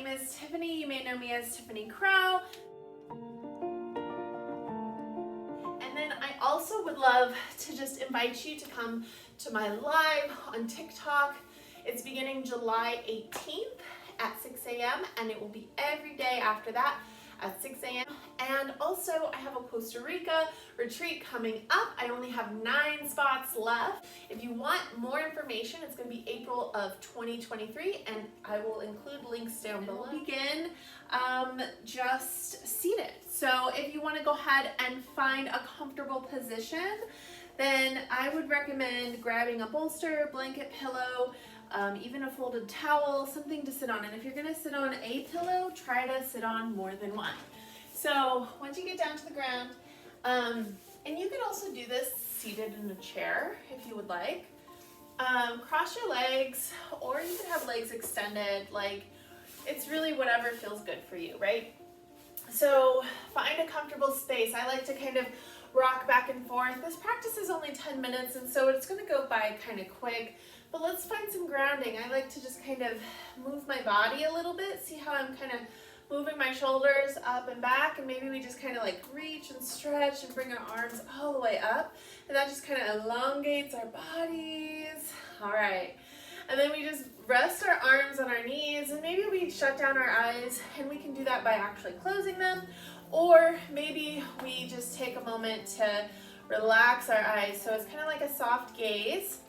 name is Tiffany. You may know me as Tiffany Crow. And then I also would love to just invite you to come to my live on TikTok. It's beginning July 18th at 6 a.m. and it will be every day after that at 6 a.m. And also I have a Costa Rica retreat coming up. I only have 9 spots left. If you want more information, it's going to be April of 2023 and I will include links down below. We'll begin just seated. So if you want to go ahead and find a comfortable position, then I would recommend grabbing a bolster, blanket, pillow, even a folded towel, something to sit on. And if you're gonna sit on a pillow, try to sit on more than one. So once you get down to the ground, and you can also do this seated in a chair if you would like. Cross your legs, or you can have legs extended, like it's really whatever feels good for you, right? So find a comfortable space. I like to kind of rock back and forth. This practice is only 10 minutes, and so it's gonna go by kind of quick. But let's find some grounding. I like to just kind of move my body a little bit. See how I'm kind of moving my shoulders up and back, and maybe we just kind of like reach and stretch and bring our arms all the way up. And that just kind of elongates our bodies. All right. And then we just rest our arms on our knees, and maybe we shut down our eyes, and we can do that by actually closing them. Or maybe we just take a moment to relax our eyes. So it's kind of like a soft gaze.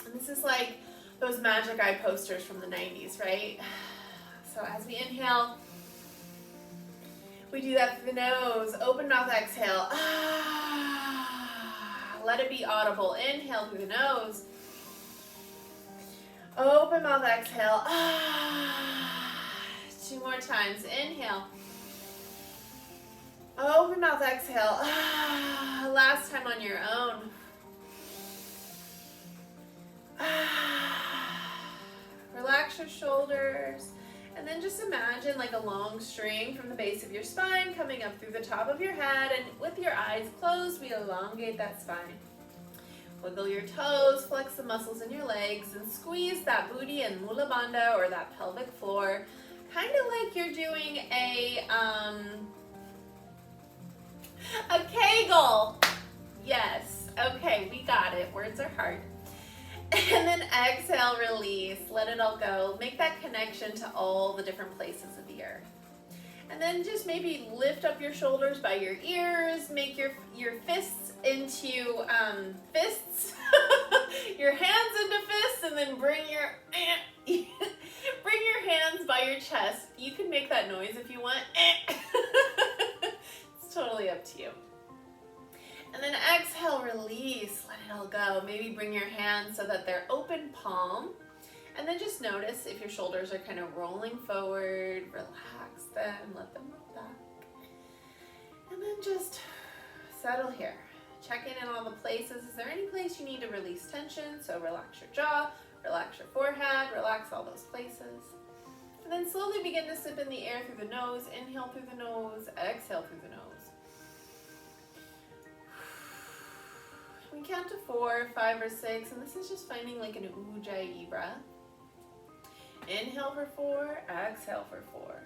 And this is like those magic eye posters from the 90s, right? So as we inhale, we do that through the nose. Open mouth, exhale. Let it be audible. Inhale through the nose. Open mouth, exhale. 2 more times. Inhale. Open mouth, exhale. Last time on your own. Relax your shoulders, and then just imagine like a long string from the base of your spine coming up through the top of your head, and with your eyes closed, we elongate that spine. Wiggle your toes, flex the muscles in your legs, and squeeze that booty and mula bandha, or that pelvic floor, kind of like you're doing a Kegel. Yes, okay, we got it. Words are hard. And then exhale, release, let it all go. Make that connection to all the different places of the earth. And then just maybe lift up your shoulders by your ears, make your fists into fists, your hands into fists, and then bring your hands by your chest. You can make that noise if you want. It's totally up to you. And then exhale, release, let it all go. Maybe bring your hands so that they're open palm. And then just notice if your shoulders are kind of rolling forward, relax them, let them roll back. And then just settle here. Check in all the places. Is there any place you need to release tension? So relax your jaw, relax your forehead, relax all those places. And then slowly begin to sip in the air through the nose. Inhale through the nose, exhale through the nose. We count to 4, 5, or 6, and this is just finding like an ujjayi breath. Inhale for 4, exhale for 4.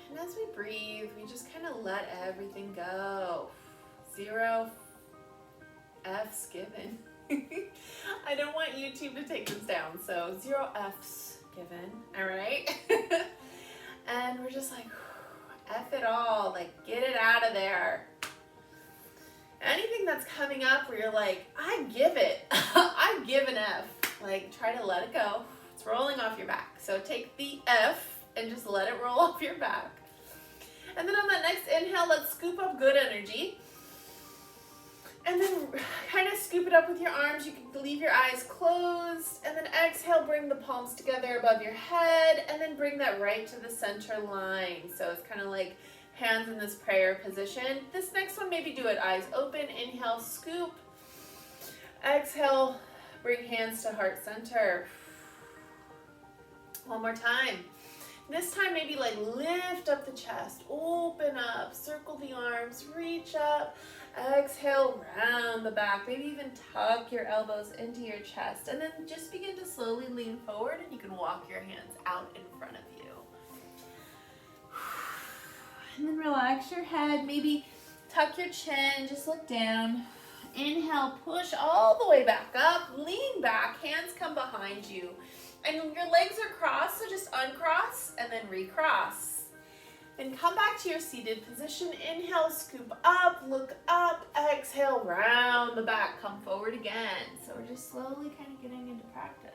And as we breathe, we just kind of let everything go. 0 F's given. I don't want YouTube to take this down, so 0 F's given, all right? And we're just like, F it all, like get it out of there. Anything that's coming up where you're like, I give it, I give an F, like try to let it go. It's rolling off your back. So take the F and just let it roll off your back. And then on that next inhale, let's scoop up good energy. And then kind of scoop it up with your arms. You can leave your eyes closed. And then exhale, bring the palms together above your head. And then bring that right to the center line. So it's kind of like hands in this prayer position. This next one, maybe do it eyes open. Inhale, scoop. Exhale, bring hands to heart center. One more time. This time, maybe like lift up the chest, open up, circle the arms, reach up, Exhale, round the back. Maybe even tuck your elbows into your chest. And then just begin to slowly lean forward, and you can walk your hands out in front of you. And then relax your head. Maybe tuck your chin, just look down. Inhale, push all the way back up. Lean back, hands come behind you. And your legs are crossed, so just uncross and then recross. And come back to your seated position. Inhale, scoop up, look up. Exhale, round the back, come forward again. So we're just slowly kind of getting into practice.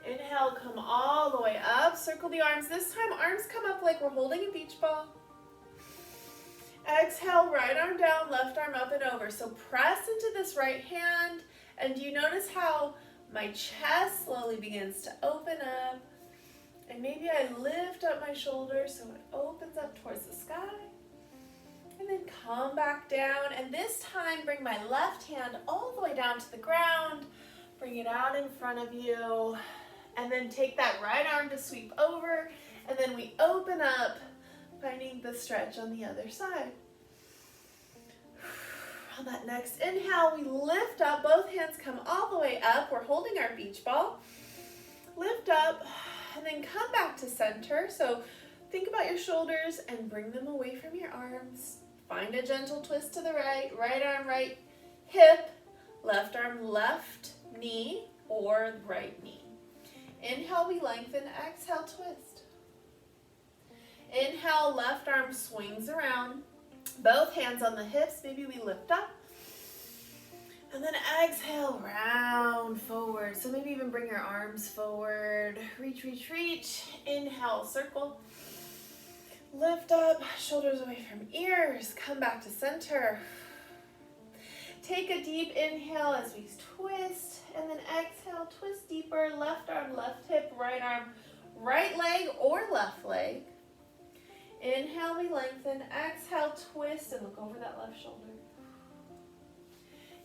Inhale, come all the way up. Circle the arms. This time, arms come up like we're holding a beach ball. Exhale, right arm down, left arm up and over. So press into this right hand. And do you notice how my chest slowly begins to open up? And maybe I lift up my shoulders so it opens up towards the sky. And then come back down. And this time, bring my left hand all the way down to the ground. Bring it out in front of you. And then take that right arm to sweep over. And then we open up, finding the stretch on the other side. On that next inhale, we lift up. Both hands come all the way up. We're holding our beach ball. Lift up. And then come back to center. So think about your shoulders and bring them away from your arms. Find a gentle twist to the right. Right arm, right hip. Left arm, left knee or right knee. Inhale, we lengthen. Exhale, twist. Inhale, left arm swings around. Both hands on the hips. Maybe we lift up. And then exhale, round forward. So maybe even bring your arms forward. Reach, reach, reach. Inhale, circle. Lift up, shoulders away from ears. Come back to center. Take a deep inhale as we twist. And then exhale, twist deeper. Left arm, left hip, right arm, right leg or left leg. Inhale, we lengthen. Exhale, twist and look over that left shoulder.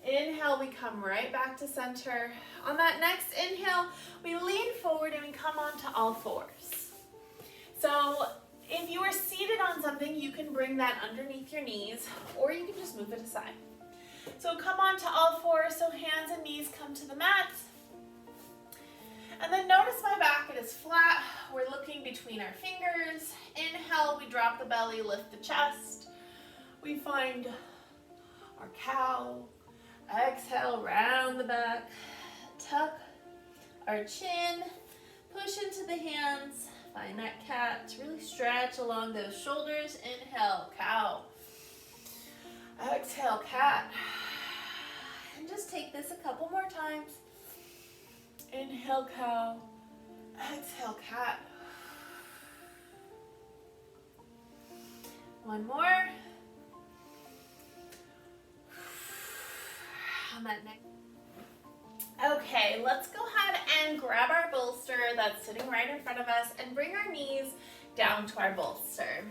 Inhale, we come right back to center. On that next inhale, we lean forward and we come onto all fours. So if you are seated on something, you can bring that underneath your knees, or you can just move it aside. So come onto all fours, so hands and knees come to the mat. And then notice my back, it is flat. We're looking between our fingers. Inhale, we drop the belly, lift the chest. We find our cow. Exhale, round the back, tuck our chin, push into the hands, find that cat, really stretch along those shoulders. Inhale, cow. Exhale, cat. And just take this a couple more times. Inhale, cow. Exhale, cat. One more. On that next. Okay, let's go ahead and grab our bolster that's sitting right in front of us and bring our knees down to our bolster.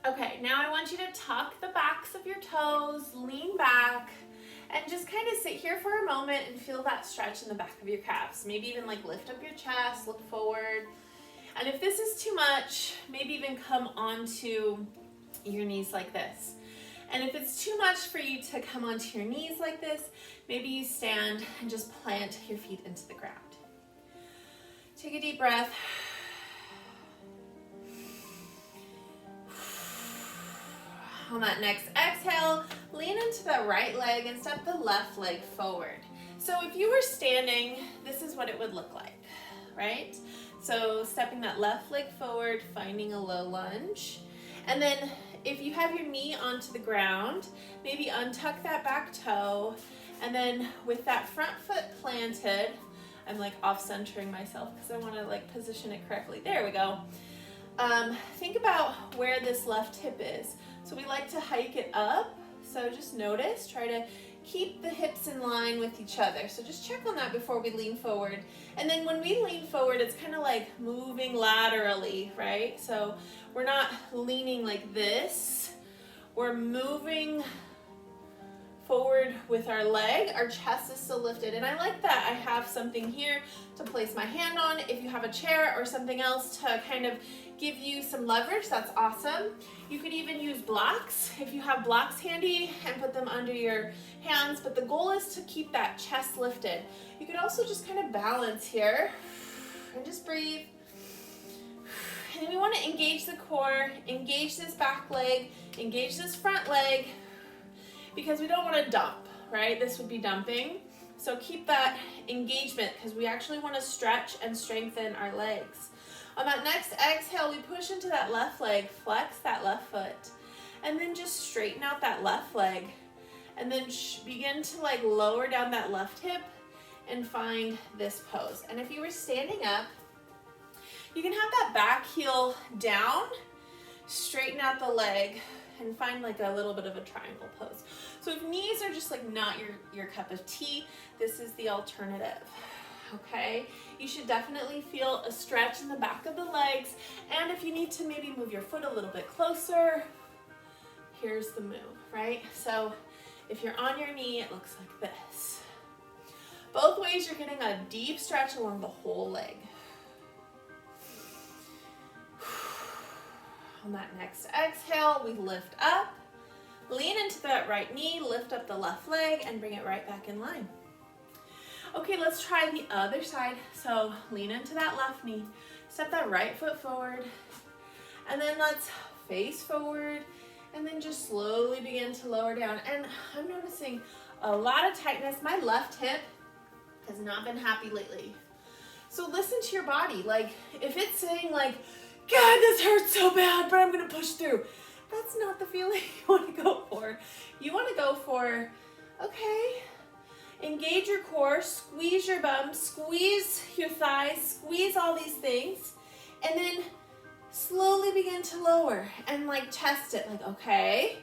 Okay, now I want you to tuck the backs of your toes, lean back, and just kind of sit here for a moment and feel that stretch in the back of your calves. Maybe even like lift up your chest, look forward. And if this is too much, maybe even come onto your knees like this. And if it's too much for you to come onto your knees like this, maybe you stand and just plant your feet into the ground. Take a deep breath. On that next exhale, lean into the right leg and step the left leg forward. So if you were standing, this is what it would look like, right? So stepping that left leg forward, finding a low lunge. And then if you have your knee onto the ground, maybe untuck that back toe. And then with that front foot planted, I'm like off-centering myself because I want to like position it correctly. There we go. Think about where this left hip is. So we like to hike it up. So just notice, try to keep the hips in line with each other. So just check on that before we lean forward. And then when we lean forward, it's kind of like moving laterally, right? So we're not leaning like this. We're moving forward with our leg. Our chest is still lifted. And I like that I have something here to place my hand on. If you have a chair or something else to kind of give you some leverage, that's awesome. You could even use blocks if you have blocks handy and put them under your hands, but the goal is to keep that chest lifted. You could also just kind of balance here and just breathe. And then we want to engage the core, engage this back leg, engage this front leg, because we don't want to dump, right? This would be dumping. So keep that engagement because we actually want to stretch and strengthen our legs. On that next exhale, we push into that left leg, flex that left foot, and then just straighten out that left leg. And then begin to like lower down that left hip and find this pose. And if you were standing up, you can have that back heel down, straighten out the leg, and find like a little bit of a triangle pose. So if knees are just like not your cup of tea, this is the alternative, okay? You should definitely feel a stretch in the back of the legs, and if you need to maybe move your foot a little bit closer, here's the move, right? So if you're on your knee, it looks like this. Both ways, you're getting a deep stretch along the whole leg. On that next exhale, we lift up, lean into that right knee, lift up the left leg, and bring it right back in line. Okay, let's try the other side. So lean into that left knee, step that right foot forward, and then let's face forward, and then just slowly begin to lower down. And I'm noticing a lot of tightness. My left hip has not been happy lately. So listen to your body. Like if it's saying like, God, this hurts so bad, but I'm gonna push through. That's not the feeling you wanna go for. You wanna go for, okay, engage your core, squeeze your bum, squeeze your thighs, squeeze all these things, and then slowly begin to lower and like test it, like okay,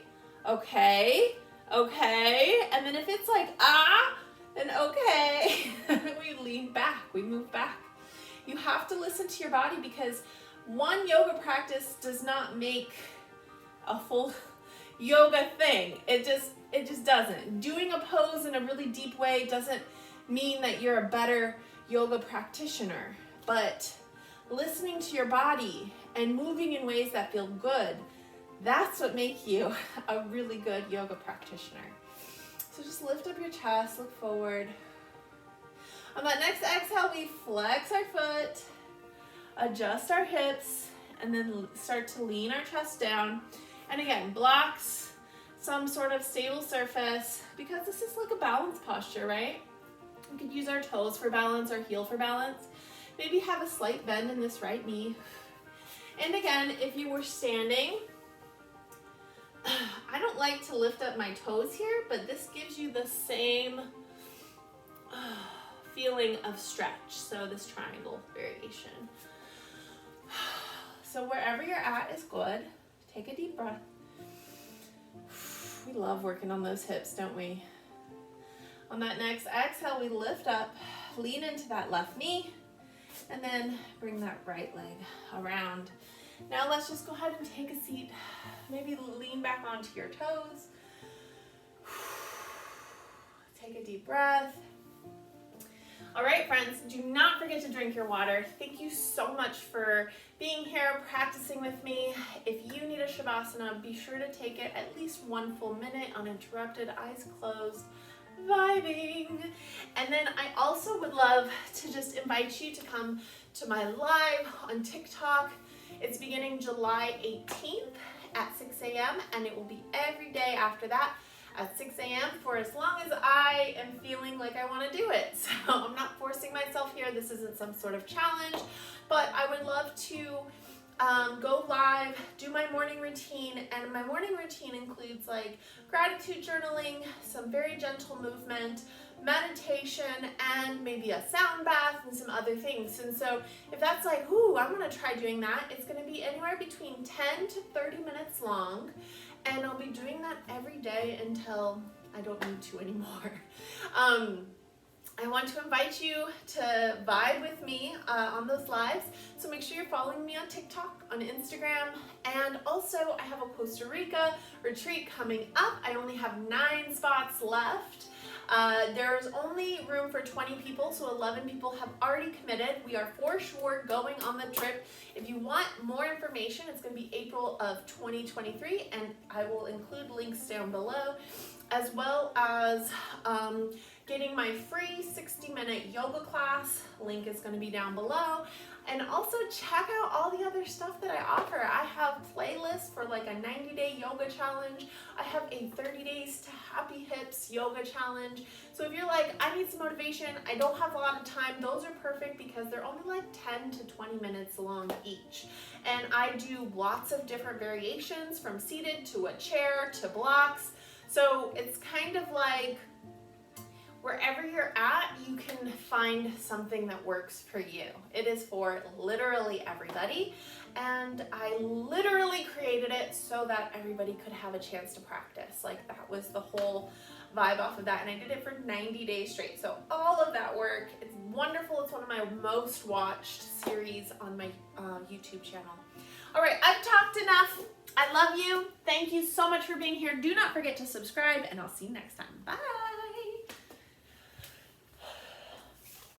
okay, okay, and then if it's like then okay, we lean back, we move back. You have to listen to your body because one yoga practice does not make a full yoga thing. It just doesn't. Doing a pose in a really deep way doesn't mean that you're a better yoga practitioner, but listening to your body and moving in ways that feel good, that's what makes you a really good yoga practitioner. So just lift up your chest, look forward. On that next exhale, we flex our foot, adjust our hips, and then start to lean our chest down. And again, blocks, some sort of stable surface, because this is like a balance posture, right? We could use our toes for balance, our heel for balance. Maybe have a slight bend in this right knee. And again, if you were standing, I don't like to lift up my toes here, but this gives you the same feeling of stretch. So this triangle variation. So wherever you're at is good. Take a deep breath. We love working on those hips, don't we? On that next exhale, we lift up, lean into that left knee, and then bring that right leg around. Now let's just go ahead and take a seat. Maybe lean back onto your toes. Take a deep breath. All right, friends, do not forget to drink your water. Thank you so much for being here, practicing with me. If you need a Shavasana, be sure to take it at least 1 full minute, uninterrupted, eyes closed, vibing. And then I also would love to just invite you to come to my live on TikTok. It's beginning July 18th at 6 a.m. and it will be every day after that at 6 a.m. for as long as I am feeling like I want to do it. So I'm not forcing myself here. This isn't some sort of challenge, but I would love to go live, do my morning routine, and my morning routine includes like gratitude journaling, some very gentle movement, meditation, and maybe a sound bath and some other things. And so if that's like, ooh, I'm gonna try doing that, it's gonna be anywhere between 10 to 30 minutes long, and I'll be doing that every day until I don't need to anymore. I want to invite you to vibe with me on those lives. So make sure you're following me on TikTok, on Instagram, and also I have a Costa Rica retreat coming up. I only have 9 spots left. There's only room for 20 people, so 11 people have already committed. We are for sure going on the trip. If you want more information, it's going to be April of 2023, and I will include links down below, as well as getting my free 60-minute yoga class. Link is going to be down below. And also check out all the other stuff that I offer. I have playlists for like a 90-day yoga challenge. I have a 30 days to happy hips yoga challenge. So if you're like, I need some motivation, I don't have a lot of time, those are perfect because they're only like 10 to 20 minutes long each. And I do lots of different variations, from seated to a chair to blocks. So it's kind of like wherever you're at, you can find something that works for you. It is for literally everybody, and I literally created it so that everybody could have a chance to practice. Like, that was the whole vibe off of that, and I did it for 90 days straight. So all of that work, it's wonderful. It's one of my most watched series on my YouTube channel. All right, I've talked enough. I love you. Thank you so much for being here. Do not forget to subscribe, and I'll see you next time. Bye.